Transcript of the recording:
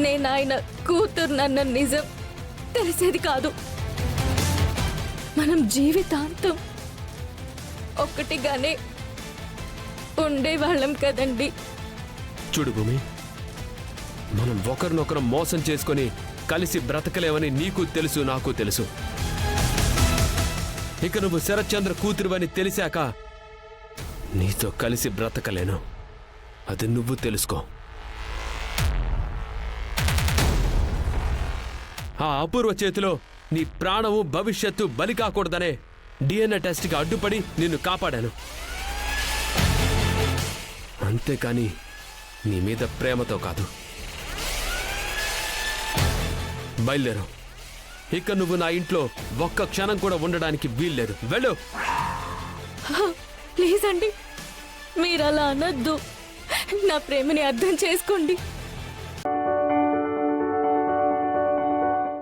నేను ఆయన కూతురునన్న నిజం తెలిసేది కాదు. మనం జీవితాంతం ఒక్కటిగానే ఉండేవాళ్ళం కదండి. చూడు భూమి, మనం ఒకరినొకరం మోసం చేసుకొని కలిసి బ్రతకలేవని నీకు తెలుసు, నాకు తెలుసు. ఇక నువ్వు శరత్చంద్ర కూతురువని తెలిసాక నీతో కలిసి బ్రతకలేను. అది నువ్వు తెలుసుకో. ఆ అపూర్వ చేతిలో నీ ప్రాణము భవిష్యత్తు బలి కాకూడదనే DNA టెస్ట్కి అడ్డుపడి నిన్ను కాపాడాను. అంతేకాని నీ మీద ప్రేమతో కాదు. బయలుదేరు. ఇక నువ్వు నా ఇంట్లో ఒక్క క్షణం కూడా ఉండడానికి వీల్లేదు. వెళ్ళు. ప్లీజ్ అండి, మీరు అలా అనొద్దు. నా ప్రేమని అర్థం చేసుకోండి.